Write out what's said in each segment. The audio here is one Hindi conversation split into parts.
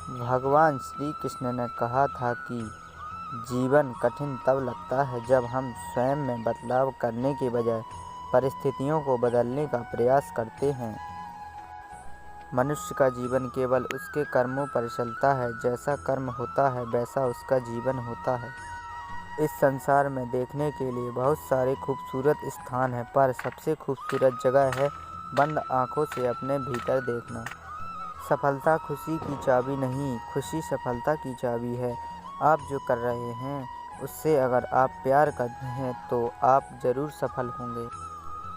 भगवान श्री कृष्ण ने कहा था कि जीवन कठिन तब लगता है जब हम स्वयं में बदलाव करने के बजाय परिस्थितियों को बदलने का प्रयास करते हैं। मनुष्य का जीवन केवल उसके कर्मों पर चलता है। जैसा कर्म होता है वैसा उसका जीवन होता है। इस संसार में देखने के लिए बहुत सारे खूबसूरत स्थान हैं, पर सबसे खूबसूरत जगह है बंद आँखों से अपने भीतर देखना। सफलता खुशी की चाबी नहीं, खुशी सफलता की चाबी है। आप जो कर रहे हैं उससे अगर आप प्यार करते हैं तो आप ज़रूर सफल होंगे।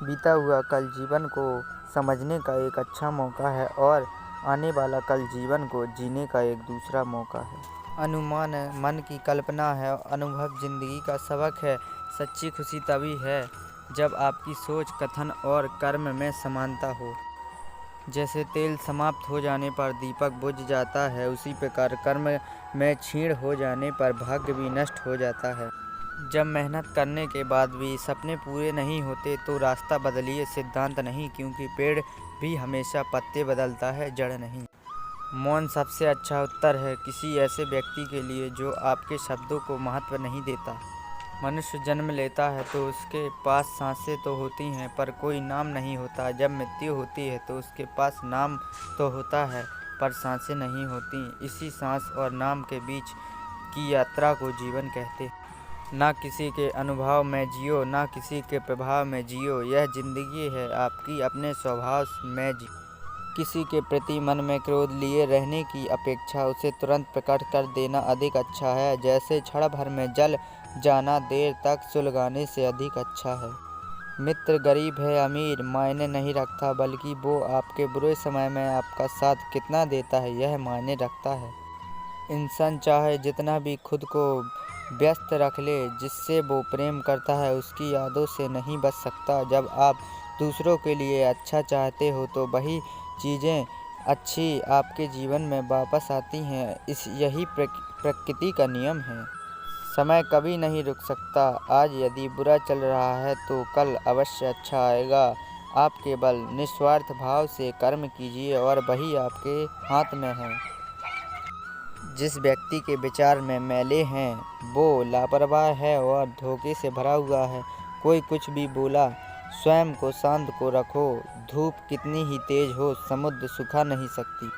बीता हुआ कल जीवन को समझने का एक अच्छा मौका है और आने वाला कल जीवन को जीने का एक दूसरा मौका है। अनुमान मन की कल्पना है, अनुभव जिंदगी का सबक है। सच्ची खुशी तभी है जब आपकी सोच, कथन और कर्म में समानता हो। जैसे तेल समाप्त हो जाने पर दीपक बुझ जाता है, उसी प्रकार कर्म में क्षीण हो जाने पर भाग्य भी नष्ट हो जाता है। जब मेहनत करने के बाद भी सपने पूरे नहीं होते तो रास्ता बदलिए, सिद्धांत नहीं, क्योंकि पेड़ भी हमेशा पत्ते बदलता है, जड़ नहीं। मौन सबसे अच्छा उत्तर है किसी ऐसे व्यक्ति के लिए जो आपके शब्दों को महत्व नहीं देता। मनुष्य जन्म लेता है तो उसके पास सांसें तो होती हैं पर कोई नाम नहीं होता। जब मृत्यु होती है तो उसके पास नाम तो होता है पर सांसें नहीं होती। इसी सांस और नाम के बीच की यात्रा को जीवन कहते हैं। ना किसी के अनुभव में जियो, ना किसी के प्रभाव में जियो। यह जिंदगी है आपकी अपने स्वभाव में जियो। किसी के प्रति मन में क्रोध लिए रहने की अपेक्षा उसे तुरंत प्रकट कर देना अधिक अच्छा है। जैसे क्षण भर में जल जाना देर तक सुलगाने से अधिक अच्छा है। मित्र गरीब है अमीर मायने नहीं रखता, बल्कि वो आपके बुरे समय में आपका साथ कितना देता है यह मायने रखता है। इंसान चाहे जितना भी खुद को व्यस्त रख ले, जिससे वो प्रेम करता है उसकी यादों से नहीं बच सकता। जब आप दूसरों के लिए अच्छा चाहते हो तो वही चीज़ें अच्छी आपके जीवन में वापस आती हैं। यही प्रकृति का नियम है। समय कभी नहीं रुक सकता। आज यदि बुरा चल रहा है तो कल अवश्य अच्छा आएगा। आप केवल निस्वार्थ भाव से कर्म कीजिए और वही आपके हाथ में है। जिस व्यक्ति के विचार में मैले हैं वो लापरवाह है और धोखे से भरा हुआ है। कोई कुछ भी बोला, स्वयं को शांत को रखो। धूप कितनी ही तेज हो, समुद्र सुखा नहीं सकती।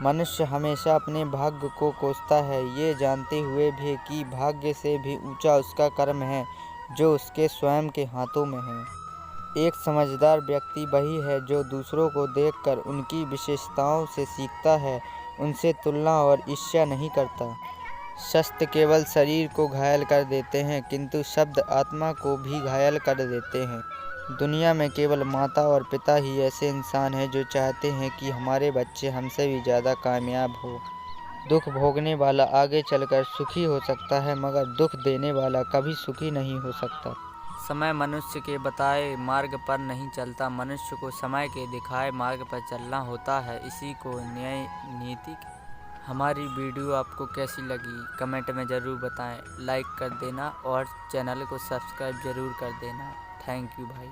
मनुष्य हमेशा अपने भाग्य को कोसता है, ये जानते हुए भी कि भाग्य से भी ऊंचा उसका कर्म है जो उसके स्वयं के हाथों में है। एक समझदार व्यक्ति वही है जो दूसरों को देखकर उनकी विशेषताओं से सीखता है, उनसे तुलना और ईर्ष्या नहीं करता। शस्त्र केवल शरीर को घायल कर देते हैं किंतु शब्द आत्मा को भी घायल कर देते हैं। दुनिया में केवल माता और पिता ही ऐसे इंसान हैं जो चाहते हैं कि हमारे बच्चे हमसे भी ज़्यादा कामयाब हो। दुख भोगने वाला आगे चलकर सुखी हो सकता है मगर दुख देने वाला कभी सुखी नहीं हो सकता। समय मनुष्य के बताए मार्ग पर नहीं चलता, मनुष्य को समय के दिखाए मार्ग पर चलना होता है। इसी को न्याय नीति। हमारी वीडियो आपको कैसी लगी कमेंट में ज़रूर बताएं। लाइक कर देना और चैनल को सब्सक्राइब ज़रूर कर देना। थैंक यू भाई।